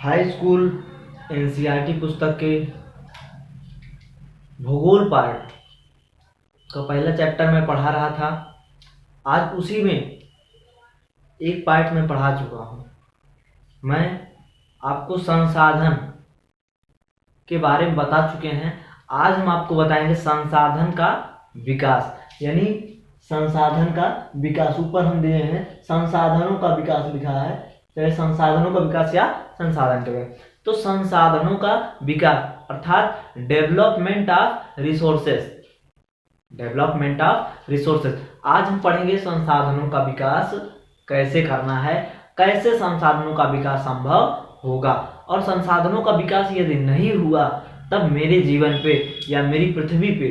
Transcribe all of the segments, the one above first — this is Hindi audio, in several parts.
हाई स्कूल एनसीईआरटी पुस्तक के भूगोल पार्ट का पहला चैप्टर मैं पढ़ा रहा था। आज उसी में एक पार्ट में पढ़ा चुका हूँ। मैं आपको संसाधन के बारे में बता चुके हैं। आज हम आपको बताएंगे संसाधन का विकास, यानी संसाधन का विकास। ऊपर हम दिए हैं संसाधनों का विकास लिखा है, चाहे संसाधनों का विकास या संसाधन के विकास। तो संसाधनों का विकास अर्थात development of resources. Development of resources. आज हम पढ़ेंगे संसाधनों का विकास कैसे करना है, कैसे संसाधनों का विकास संभव होगा, और संसाधनों का विकास यदि नहीं हुआ तब मेरे जीवन पे या मेरी पृथ्वी पे,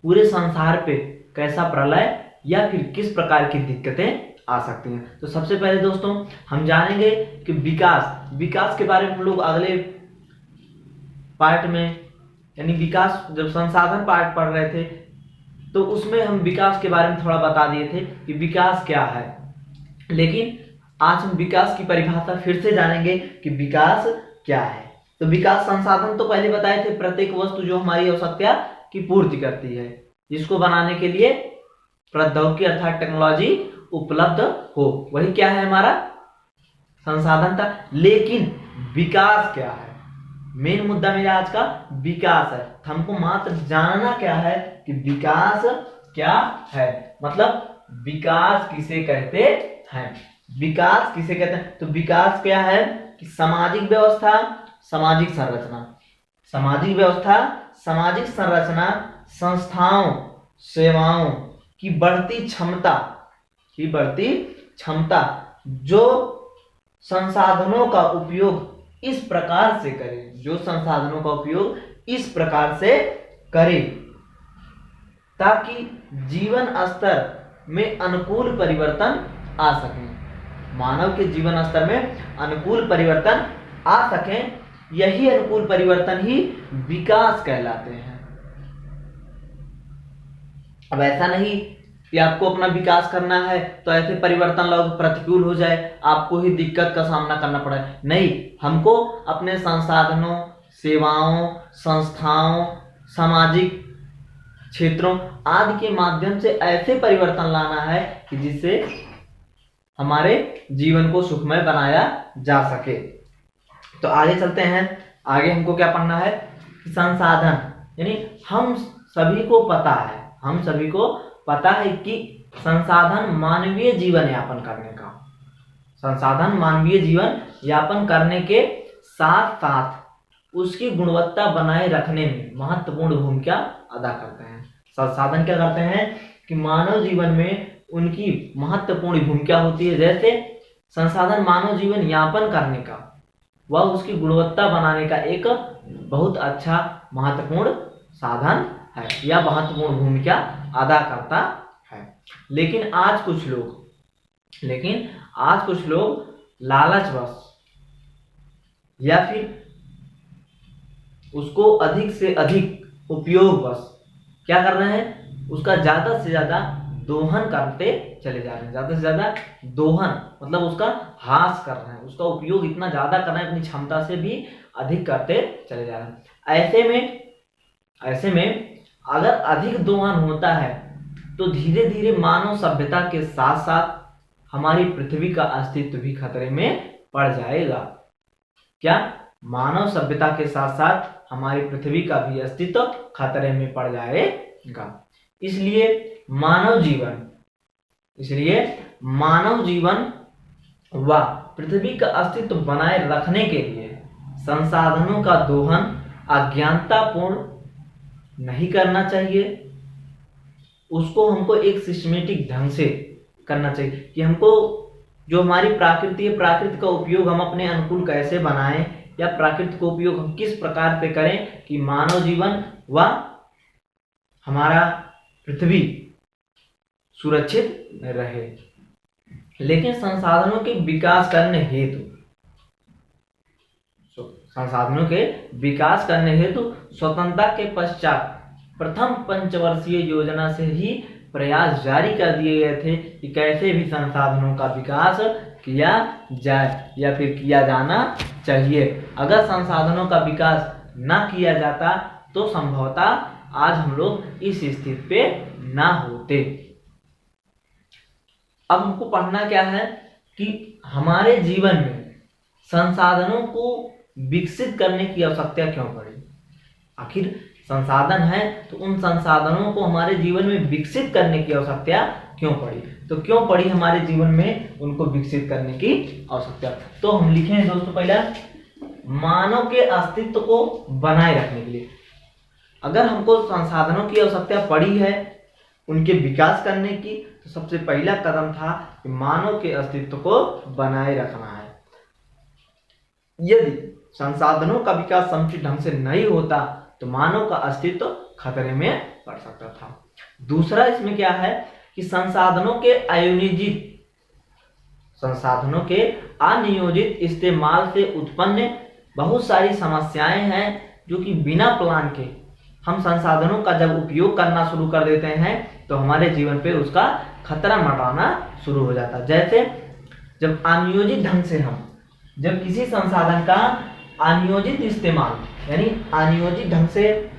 पूरे संसार पे कैसा प्रलय या फिर किस प्रकार की दिक्कतें आ सकती हैं। तो सबसे पहले दोस्तों हम जानेंगे कि विकास के बारे में हम लोग अगले पार्ट में, यानी विकास जब संसाधन पार्ट पढ़ रहे थे तो उसमें हम विकास के बारे में थोड़ा बता दिए थे कि विकास क्या है। लेकिन आज हम विकास की परिभाषा फिर से जानेंगे कि विकास क्या है। तो विकास संसाधन तो पहले बताए थे, प्रत्येक वस्तु जो हमारी आवश्यकता की पूर्ति करती है, जिसको बनाने के लिए प्रौद्योगिकी अर्थात टेक्नोलॉजी उपलब्ध हो, वही क्या है हमारा संसाधन था। लेकिन विकास क्या है, मेन मुद्दा मेरा आज का विकास है। हमको मात्र जानना क्या है कि विकास क्या है, मतलब विकास किसे कहते हैं। विकास किसे कहते हैं, तो विकास क्या है कि सामाजिक व्यवस्था, सामाजिक संरचना, सामाजिक व्यवस्था, सामाजिक संरचना, संस्थाओं, सेवाओं की बढ़ती क्षमता जो संसाधनों का उपयोग इस प्रकार से करे, जो संसाधनों का उपयोग इस प्रकार से करे ताकि जीवन स्तर में अनुकूल परिवर्तन आ सके, मानव के जीवन स्तर में अनुकूल परिवर्तन आ सके। यही अनुकूल परिवर्तन ही विकास कहलाते हैं। अब ऐसा नहीं कि आपको अपना विकास करना है तो ऐसे परिवर्तन लाओ प्रतिकूल हो जाए, आपको ही दिक्कत का सामना करना पड़े। नहीं, हमको अपने संसाधनों, सेवाओं, संस्थाओं, सामाजिक क्षेत्रों आदि के माध्यम से ऐसे परिवर्तन लाना है कि जिससे हमारे जीवन को सुखमय बनाया जा सके। तो आगे चलते हैं। आगे हमको क्या पढ़ना है, संसाधन, यानी हम सभी को पता है कि संसाधन मानवीय जीवन यापन करने का, संसाधन मानवीय जीवन यापन करने के साथ साथ उसकी गुणवत्ता बनाए रखने में महत्वपूर्ण भूमिका अदा करते हैं। संसाधन क्या करते हैं कि मानव जीवन में उनकी महत्वपूर्ण भूमिका होती है। जैसे संसाधन मानव जीवन यापन करने का व उसकी गुणवत्ता बनाने का एक बहुत अच्छा महत्वपूर्ण साधन है या महत्वपूर्ण भूमिका अदा करता है। लेकिन आज कुछ लोग लालचवश या फिर उसको अधिक से अधिक उपयोगवश क्या कर रहे हैं, उसका ज्यादा से ज्यादा दोहन करते चले जा रहे हैं। ज्यादा से ज्यादा दोहन मतलब उसका ह्रास कर रहे हैं, उसका उपयोग इतना ज्यादा कर रहे हैं, अपनी क्षमता से भी अधिक करते चले जा रहे हैं। ऐसे में अगर अधिक दोहन होता है तो धीरे धीरे मानव सभ्यता के साथ साथ हमारी पृथ्वी का अस्तित्व भी खतरे में पड़ जाएगा। क्या, मानव सभ्यता के साथ साथ हमारी पृथ्वी का भी अस्तित्व खतरे में पड़ जाएगा। इसलिए मानव जीवन व पृथ्वी का अस्तित्व बनाए रखने के लिए संसाधनों का दोहन अज्ञानतापूर्ण नहीं करना चाहिए। उसको हमको एक सिस्टमेटिक ढंग से करना चाहिए कि हमको जो हमारी प्रकृति है, प्रकृति का उपयोग हम अपने अनुकूल कैसे बनाएं या प्रकृति का उपयोग हम किस प्रकार से करें कि मानव जीवन व हमारा पृथ्वी सुरक्षित रहे। लेकिन संसाधनों के विकास करने हेतु स्वतंत्रता के पश्चात प्रथम पंचवर्षीय योजना से ही प्रयास जारी कर दिए गए थे कि कैसे भी संसाधनों का विकास किया जाए या फिर किया जाना चाहिए। अगर संसाधनों का विकास ना किया जाता तो संभवतः आज हम लोग इस स्थिति पे ना होते। अब हमको पढ़ना क्या है कि हमारे जीवन में संसाधनों को विकसित करने की आवश्यकता क्यों पड़ी। आखिर संसाधन है तो उन संसाधनों को हमारे जीवन में विकसित करने की आवश्यकता क्यों पड़ी। तो क्यों पड़ी हमारे जीवन में उनको विकसित करने की आवश्यकता। तो हम लिखे हैं दोस्तों पहला, मानव के अस्तित्व को बनाए रखने के लिए। अगर हमको संसाधनों की आवश्यकता पड़ी है उनके विकास करने की, तो सबसे पहला कदम था कि मानव के अस्तित्व को बनाए रखना है। यदि संसाधनों का विकास समुचित ढंग से नहीं होता तो मानव का अस्तित्व खतरे में पड़ सकता था। दूसरा इसमें क्या है कि संसाधनों के अनियोजित इस्तेमाल से उत्पन्न बहुत सारी समस्याएं हैं जो कि बिना प्लान के हम संसाधनों का जब उपयोग करना शुरू कर देते हैं तो हमारे जीवन पे उसका खतरा मंडराना शुरू हो जाता है। जैसे जब अनियोजित ढंग से जब किसी संसाधन का अनियोजित इस्तेमाल यानी अनियोजित ढंग से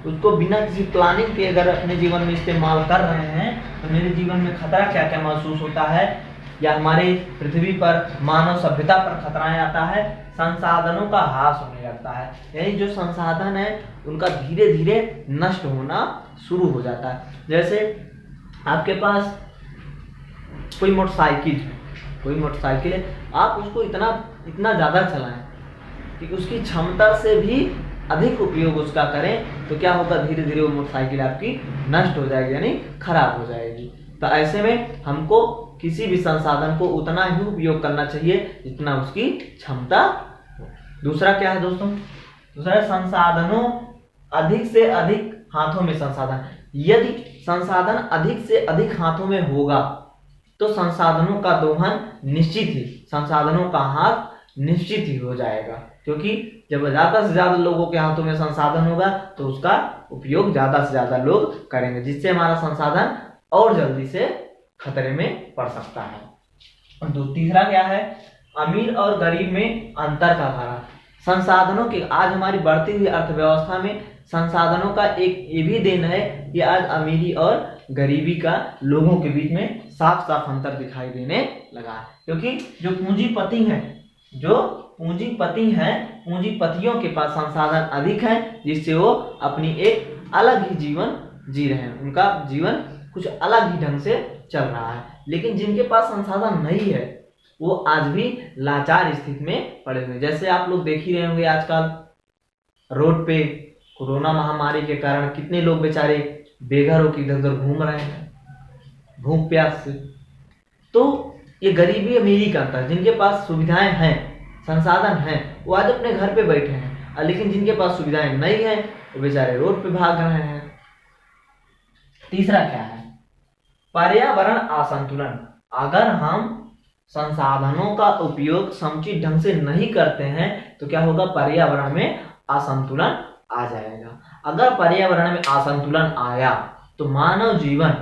उसको बिना किसी प्लानिंग के अगर अपने जीवन में इस्तेमाल कर रहे हैं तो मेरे जीवन में खतरा क्या क्या महसूस होता है, या हमारे पृथ्वी पर मानव सभ्यता पर खतराएं आता है। संसाधनों का ह्रास होने लगता है, यानी जो संसाधन है उनका धीरे धीरे नष्ट होना शुरू हो जाता है। जैसे आपके पास कोई मोटरसाइकिल है, आप उसको इतना ज़्यादा चलाएं कि उसकी क्षमता से भी अधिक उपयोग उसका करें तो क्या होगा, धीरे धीरे वो मोटरसाइकिल आपकी नष्ट हो जाएगी यानी खराब हो जाएगी। तो ऐसे में हमको किसी भी संसाधन को उतना ही उपयोग करना चाहिए जितना उसकी क्षमता हो। दूसरा क्या है दोस्तों, दूसरा संसाधनों अधिक से अधिक हाथों में संसाधन। यदि संसाधन अधिक से अधिक हाथों में होगा तो संसाधनों का दोहन संसाधनों का हाथ निश्चित ही हो जाएगा, क्योंकि जब ज्यादा से ज्यादा लोगों के हाथों में संसाधन होगा तो उसका उपयोग ज्यादा से ज्यादा लोग करेंगे, जिससे हमारा संसाधन और जल्दी से खतरे में पड़ सकता है। और तीसरा क्या है, अमीर और गरीब में अंतर का धारा। संसाधनों की आज हमारी बढ़ती हुई अर्थव्यवस्था में संसाधनों का एक ये भी देन है कि आज अमीरी और गरीबी का लोगों के बीच में साफ साफ अंतर दिखाई देने लगा है। क्योंकि जो पूंजीपति हैं पूंजीपतियों के पास संसाधन अधिक हैं, जिससे वो अपनी एक अलग ही जीवन जी रहे हैं, उनका जीवन कुछ अलग ही ढंग से चल रहा है। लेकिन जिनके पास संसाधन नहीं है वो आज भी लाचार स्थिति में पड़े हुए। जैसे आप लोग देख ही रहे होंगे आजकल रोड पे कोरोना महामारी के कारण कितने लोग बेचारे बेघर होकर इधर उधर घूम रहे हैं भूख प्यास से। तो ये गरीबी अमीरी का अंतर, जिनके पास सुविधाएं हैं संसाधन हैं वो आज अपने घर पे बैठे हैं, लेकिन जिनके पास सुविधाएं नहीं है वो बेचारे रोड पे भाग रहे हैं। तीसरा क्या है, पर्यावरण असंतुलन। अगर हम संसाधनों का उपयोग समुचित ढंग से नहीं करते हैं तो क्या होगा, पर्यावरण में असंतुलन आ जाएगा। अगर पर्यावरण में असंतुलन आया तो मानव जीवन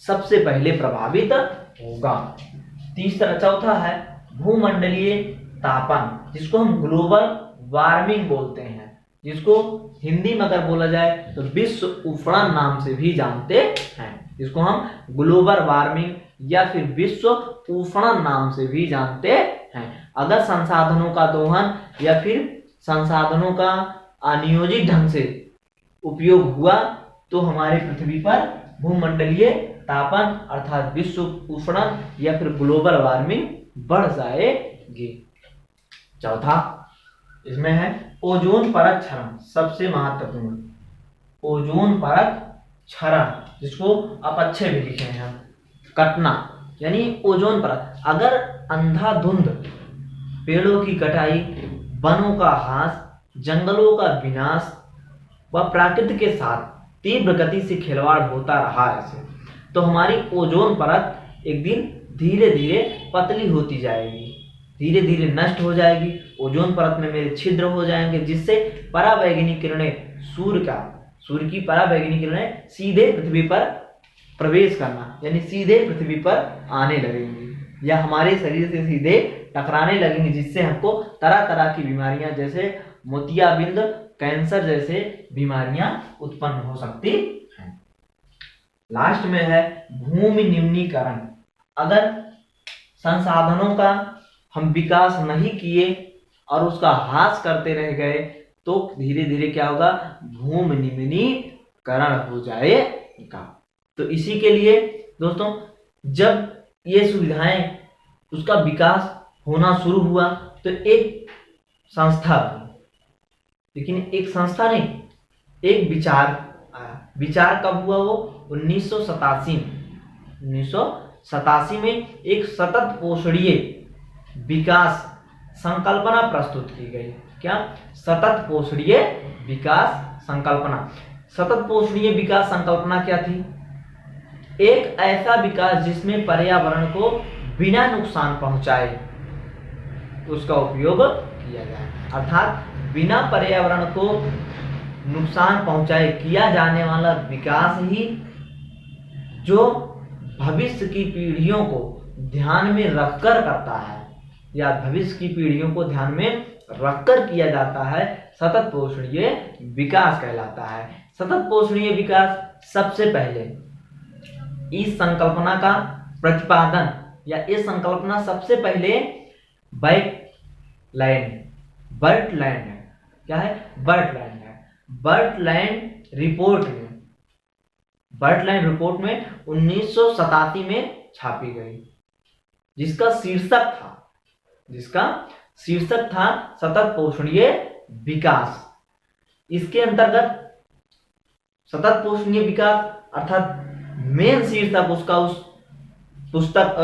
सबसे पहले प्रभावित होगा। चौथा है भूमंडलीय तापन, जिसको हम ग्लोबल वार्मिंग बोलते हैं, जिसको हिंदी में अगर बोला जाए तो विश्व उष्णन नाम से भी जानते हैं, जिसको हम ग्लोबल वार्मिंग या फिर विश्व उष्णन नाम से भी जानते हैं। अगर संसाधनों का दोहन या फिर संसाधनों का अनियोजित ढंग से उपयोग हुआ तो हमारे पृथ्वी पर भूमंडलीय तापन अर्थात विश्व उष्णन या फिर ग्लोबल वार्मिंग बढ़ जाएगी। चौथा इसमें है ओजोन परत क्षरण, सबसे महत्वपूर्ण ओजोन परत क्षरण, जिसको आप अच्छे भी लिखे हैं हम, कटना यानी ओजोन परत। अगर अंधाधुंध पेड़ों की कटाई, वनों का ह्रास, जंगलों का विनाश व प्रकृति के साथ तीव्र गति से खिलवाड़ होता रहा ऐसे, तो हमारी ओजोन परत एक दिन धीरे धीरे पतली होती जाएगी, धीरे धीरे नष्ट हो जाएगी। ओजोन परत में मेरे छिद्र हो जाएंगे, जिससे पराबैंगनी किरणें सूर्य की पराबैंगनी किरणें सीधे पृथ्वी पर प्रवेश करना यानी सीधे पृथ्वी पर आने लगेंगी, या हमारे शरीर से सीधे टकराने लगेंगे, जिससे हमको तरह तरह की बीमारियां जैसे मोतियाबिंद, कैंसर जैसे बीमारियां उत्पन्न हो सकती हैं। लास्ट में है भूमि निम्नीकरण। अगर संसाधनों का हम विकास नहीं किए और उसका ह्रास करते रह गए तो धीरे धीरे क्या होगा, भूमि निम्नीकरण हो जाएगा। तो इसी के लिए दोस्तों जब ये सुविधाएं उसका विकास होना शुरू हुआ तो एक संस्था बनी, लेकिन एक संस्था नहीं, एक विचार आया। विचार कब हुआ? वो 1987 में एक सतत पोषणीय विकास संकल्पना प्रस्तुत की गई। क्या? सतत पोषणीय विकास संकल्पना। सतत पोषणीय विकास संकल्पना क्या थी? एक ऐसा विकास जिसमें पर्यावरण को बिना नुकसान पहुंचाए उसका उपयोग किया जाए, अर्थात बिना पर्यावरण को नुकसान पहुंचाए किया जाने वाला विकास ही जो भविष्य की पीढ़ियों को ध्यान में रखकर करता है या भविष्य की पीढ़ियों को ध्यान में रखकर किया जाता है, सतत पोषणीय विकास कहलाता है। सतत पोषणीय विकास सबसे पहले इस संकल्पना का प्रतिपादन या इस संकल्पना सबसे पहले बर्टलैंड है। क्या है? बर्टलैंड है। बर्टलैंड रिपोर्ट में 1987 में छापी गई, जिसका शीर्षक था सतत पोषणीय विकास। इसके अंतर्गत सतत पोषणीय विकास अर्थात मेन शीर्षक उसका उस पुस्तक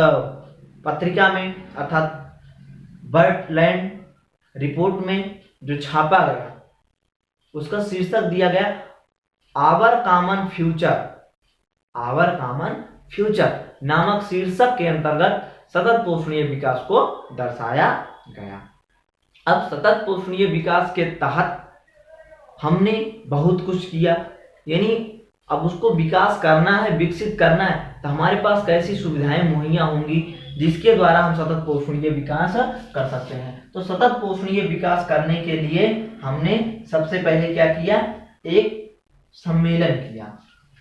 पत्रिका में अर्थात बर्टलैंड रिपोर्ट में जो छापा गया उसका शीर्षक दिया गया आवर कॉमन फ्यूचर नामक शीर्षक के अंतर्गत सतत पोषणीय विकास को दर्शाया गया। अब सतत पोषणीय विकास के तहत हमने बहुत कुछ किया, यानी अब उसको विकास करना है, विकसित करना है, तो हमारे पास कैसी सुविधाएं मुहैया होंगी जिसके द्वारा हम सतत पोषणीय विकास कर सकते हैं। तो सतत पोषणीय विकास करने के लिए हमने सबसे पहले क्या किया? एक सम्मेलन किया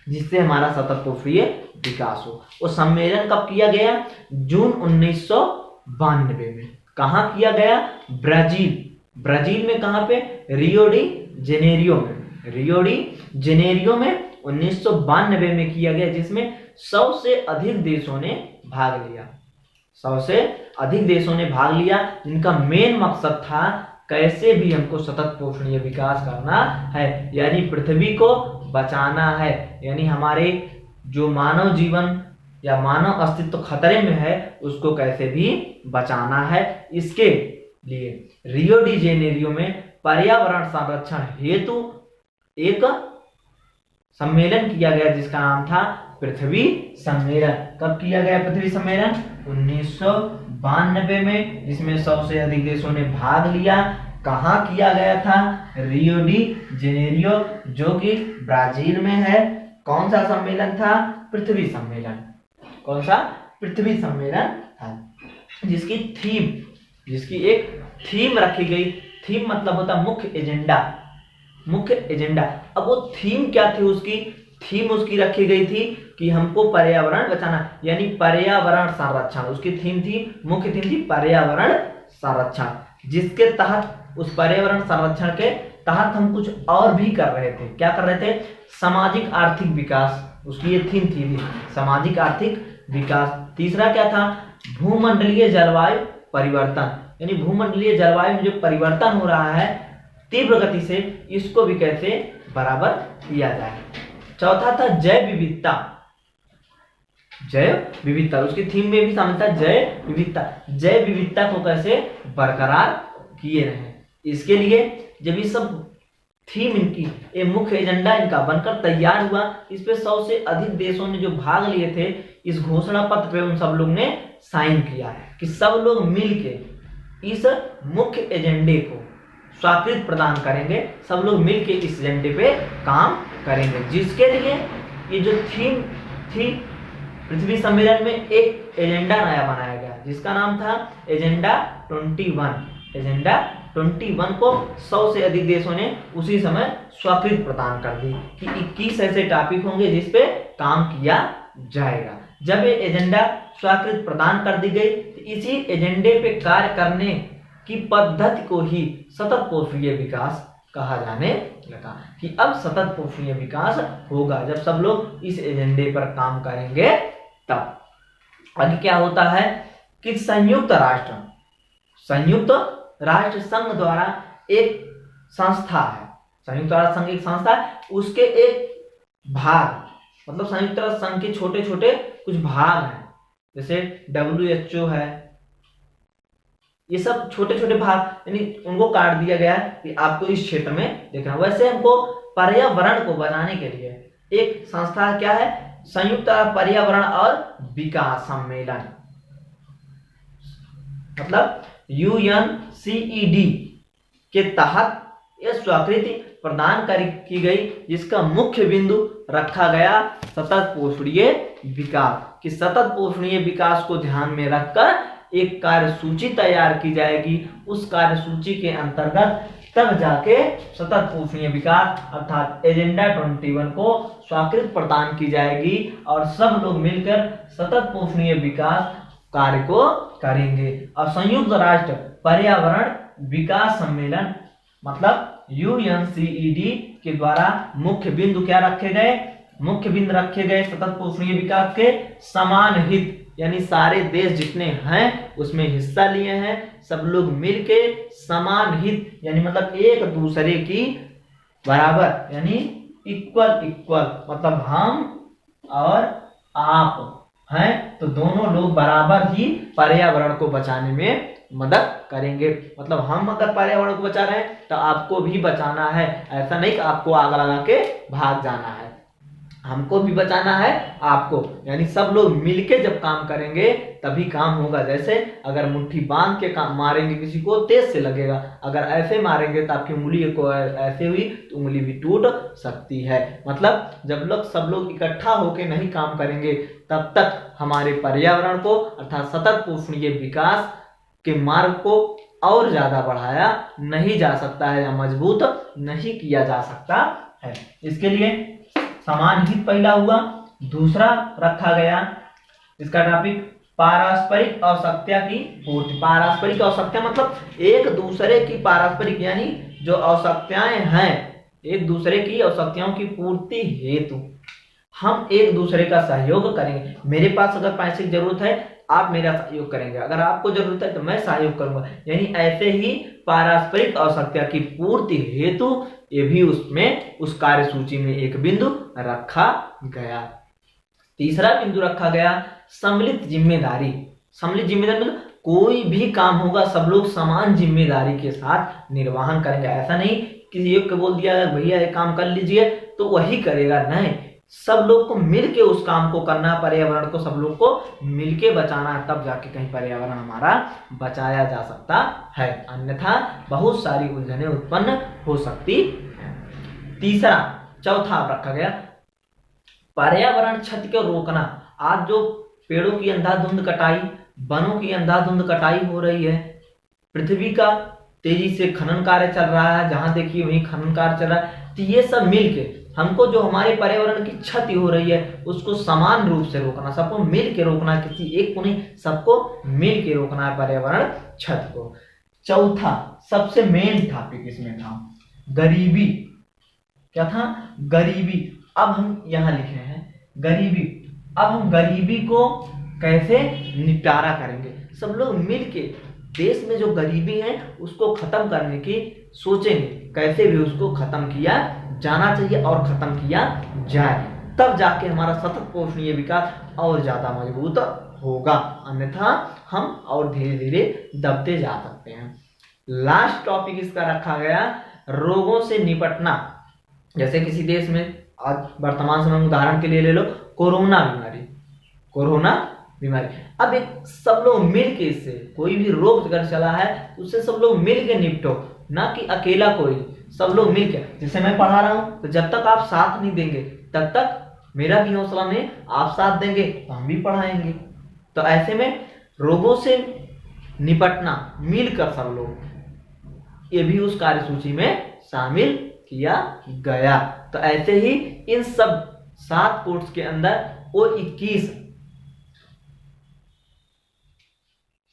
जिससे हमारा सतत पोषणीय विकास हो। वो सम्मेलन कब किया गया? जून 1992 में। कहाँ किया गया? ब्राजील में। कहाँ पे? रियो डी जेनेरियो में 1992 में किया गया, जिसमें 100 से अधिक देशों ने भाग लिया जिनका मेन मकसद था कैसे भी हमको सतत पोषणीय विकास करना है, यानी पृथ्वी को बचाना है, यानी हमारे जो मानव जीवन या मानव अस्तित्व खतरे में है उसको कैसे भी बचाना है। इसके लिए रियो डी जेनेरियो में पर्यावरण संरक्षण हेतु एक सम्मेलन किया गया जिसका नाम था पृथ्वी सम्मेलन। कब किया गया पृथ्वी सम्मेलन? 1992 में, जिसमें 100 से अधिक देशों ने भाग लिया। कहाँ किया गया था? रियो डी जेनेरियो, जो कि ब्राजील में है। कौन सा सम्मेलन था? पृथ्वी सम्मेलन। कौन सा? पृथ्वी सम्मेलन था, जिसकी एक थीम रखी गई। थीम मतलब होता मुख्य एजेंडा। अब वो थीम क्या थी? उसकी रखी गई थी कि हमको पर्यावरण बचाना, यानी पर्यावरण संरक्षण। उसकी मुख्य थीम थी पर्यावरण संरक्षण, जिसके तहत उस पर्यावरण संरक्षण के तहत हम कुछ और भी कर रहे थे। क्या कर रहे थे? सामाजिक आर्थिक विकास। उसकी ये थीम थी सामाजिक आर्थिक विकास। तीसरा क्या था? भूमंडलीय जलवायु परिवर्तन, यानी भूमंडलीय जलवायु में जो परिवर्तन हो रहा है तीव्र गति से, इसको भी कैसे बराबर किया जाए। चौथा था जैव विविधता। उसकी थीम में भी शामिल था जैव विविधता को कैसे बरकरार किए रहे। इसके लिए जब ये सब थीम इनकी, ये मुख्य एजेंडा इनका बनकर तैयार हुआ, इस पे 100 से अधिक देशों ने जो भाग लिए थे, इस घोषणा पत्र पे उन सब लोग ने साइन किया कि सब लोग मिलके इस मुख्य एजेंडे को स्वाकृत प्रदान करेंगे, सब लोग मिलके इस एजेंडे पे काम करेंगे। जिसके लिए ये जो थीम थी पृथ्वी सम्मेलन में, एक एजेंडा नया बनाया गया गया, जिसका नाम था एजेंडा 21। एजेंडा 21 को 100 से अधिक देशों ने उसी समय स्वीकृति प्रदान कर दी कि 21 ऐसे टॉपिक होंगे जिस पे काम किया जाएगा। जब ये एजेंडा स्वीकृति प्रदान कर दी गई तो इसी एजेंडे पे कार्य करने की पद्धति को ही सतत पोषणीय विकास कहा जाने लगा कि अब सतत पोषणीय विकास होगा जब सब लोग इस एजेंडे पर काम करेंगे तब। आगे क्या होता है कि संयुक्त राष्ट्र संघ द्वारा एक संस्था है, संयुक्त राष्ट्र संघ एक संस्था है, उसके एक भाग मतलब संयुक्त राष्ट्र संघ के छोटे छोटे कुछ भाग हैं, जैसे WHO है, ये सब छोटे छोटे भाग, यानी उनको काट दिया गया है कि आपको इस क्षेत्र में देखना। वैसे हमको पर्यावरण को बनाने के लिए एक संस्था क्या है, संयुक्त पर्यावरण और विकास सम्मेलन, मतलब UNCED के तहत यह स्वीकृति प्रदान की गई, जिसका मुख्य बिंदु रखा गया सतत पोषणीय विकास, कि सतत पोषणीय विकास को ध्यान में रखकर एक कार्य सूची तैयार की जाएगी। उस कार्य सूची के अंतर्गत तब जाके सतत पोषणीय विकास अर्थात एजेंडा 21 को स्वीकृति प्रदान की जाएगी और सब लोग मिलकर सतत पोषणीय विकास कार्य को करेंगे। और संयुक्त राष्ट्र पर्यावरण विकास सम्मेलन मतलब UNCED के द्वारा मुख्य बिंदु क्या रखे गए, मुख्य बिंदु रखे गए सतत पोषणीय विकास के समान हित, यानी सारे देश जितने हैं उसमें हिस्सा लिए हैं, सब लोग मिलके समान हित यानी मतलब एक दूसरे की बराबर, यानी इक्वल मतलब हम और आप हैं तो दोनों लोग बराबर ही पर्यावरण को बचाने में मदद करेंगे। मतलब हम अगर पर्यावरण को बचा रहे हैं तो आपको भी बचाना है, ऐसा नहीं कि आपको आग लगा के भाग जाना है, हमको भी बचाना है आपको, यानी सब लोग मिलके जब काम करेंगे तभी काम होगा। जैसे अगर मुट्ठी बांध के काम मारेंगे किसी को तेज से लगेगा, अगर ऐसे मारेंगे तो आपकी उंगली को ऐसे हुई तो उंगली भी टूट सकती है। मतलब जब सब लोग इकट्ठा होके नहीं काम करेंगे तब तक हमारे पर्यावरण को अर्थात सतत पोषणीय विकास के मार्ग को और ज्यादा बढ़ाया नहीं जा सकता है या मजबूत नहीं किया जा सकता है। इसके लिए समान हित पहला हुआ। दूसरा रखा गया इसका टॉपिक पारस्परिक आवश्यकता की पूर्ति। पारस्परिक आवश्यकता मतलब एक दूसरे की पारस्परिक यानी जो आवश्यकताएं हैं, एक दूसरे की आवश्यकताओं की पूर्ति हेतु हम एक दूसरे का सहयोग करेंगे। मेरे पास अगर पैसे की जरूरत है आप मेरा सहयोग करेंगे, अगर आपको जरूरत है तो मैं सहयोग करूंगा, यानी ऐसे ही पारस्परिक आवश्यकता की पूर्ति हेतु ये भी उसमें उस कार्य सूची में एक बिंदु रखा गया। तीसरा बिंदु रखा गया सम्मिलित जिम्मेदारी। सम्मिलित जिम्मेदारी मतलब कोई भी काम होगा सब लोग समान जिम्मेदारी के साथ निर्वहन करेंगे। ऐसा नहीं किसी एक को बोल दिया भैया ये काम कर लीजिए तो वही करेगा, नहीं, सब लोग को मिलके उस काम को करना, पर्यावरण को सब लोग को मिलके बचाना है, तब जाके कहीं पर्यावरण हमारा बचाया जा सकता है, अन्यथा बहुत सारी उलझनें उत्पन्न हो सकती है। चौथा रखा गया पर्यावरण क्षति को रोकना। आज जो पेड़ों की अंधाधुंध कटाई, वनों की अंधाधुंध कटाई हो रही है, पृथ्वी का तेजी से खनन कार्य चल रहा है, जहां देखिए वहीं खनन कार्य चल रहा है, तो ये सब मिलके हमको जो हमारे पर्यावरण की क्षति हो रही है उसको समान रूप से रोकना, सबको मिल के रोकना, किसी एक को नहीं सबको मिल के रोकना है पर्यावरण क्षति को। चौथा सबसे मेन टॉपिक इसमें था गरीबी। क्या था? गरीबी। अब हम यहां लिखे हैं गरीबी। अब हम गरीबी को कैसे निपटारा करेंगे, सब लोग मिलके देश में जो गरीबी है उसको खत्म करने की सोचेंगे, कैसे भी उसको खत्म किया जाना चाहिए और खत्म किया जाए, तब जाके हमारा सतत पोषणीय विकास और ज्यादा मजबूत होगा, अन्यथा हम और धीरे धीरे दबते जा सकते हैं। लास्ट टॉपिक इसका रखा गया रोगों से निपटना। जैसे किसी देश में आज वर्तमान समय उदाहरण के लिए ले लो कोरोना बीमारी। अब एक सब लोग मिल के, इससे कोई भी रोग अगर चला है उससे सब लोग मिल के निपटो, ना कि अकेला कोई, सब लोग मिल के। जैसे मैं पढ़ा रहा हूं तो जब तक आप साथ नहीं देंगे तब तक मेरा भी हौसला नहीं, आप साथ देंगे तो हम भी पढ़ाएंगे। तो ऐसे में रोगों से निपटना मिलकर सब लोग, ये भी उस कार्यसूची में शामिल किया गया। तो ऐसे ही इन सब 7 कोर्स के अंदर वो 21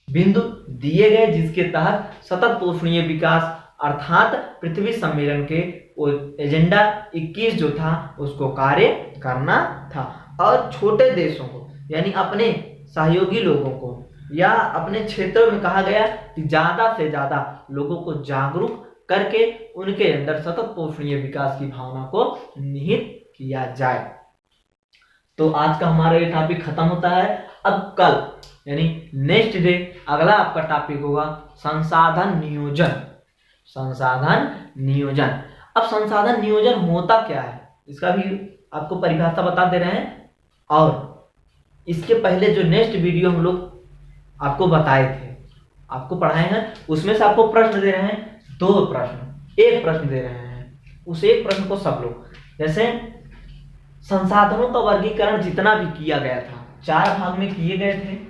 बिंदु दिए गए जिसके तहत सतत पोषणीय विकास अर्थात पृथ्वी सम्मेलन के वो एजेंडा 21 जो था उसको कार्य करना था। और छोटे देशों को यानी अपने सहयोगी लोगों को या अपने क्षेत्रों में कहा गया कि ज्यादा से ज्यादा लोगों को जागरूक करके उनके अंदर सतत पोषणीय विकास की भावना को निहित किया जाए। तो आज का हमारा ये टॉपिक खत्म होता है। अब कल यानी नेक्स्ट डे अगला आपका टॉपिक होगा संसाधन नियोजन। संसाधन नियोजन, अब संसाधन नियोजन होता क्या है इसका भी आपको परिभाषा बता दे रहे हैं। और इसके पहले जो नेक्स्ट वीडियो हम लोग आपको बताए थे, आपको पढ़ाए हैं, उसमें से आपको प्रश्न दे रहे हैं, 2 प्रश्न, 1 प्रश्न दे रहे हैं। उस 1 प्रश्न को सब लोग, जैसे संसाधनों का वर्गीकरण जितना भी किया गया था 4 भाग में किए गए थे।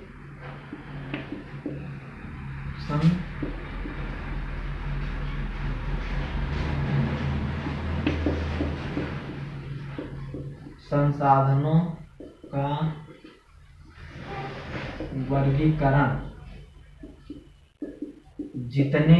संसाधनों का वर्गीकरण जितने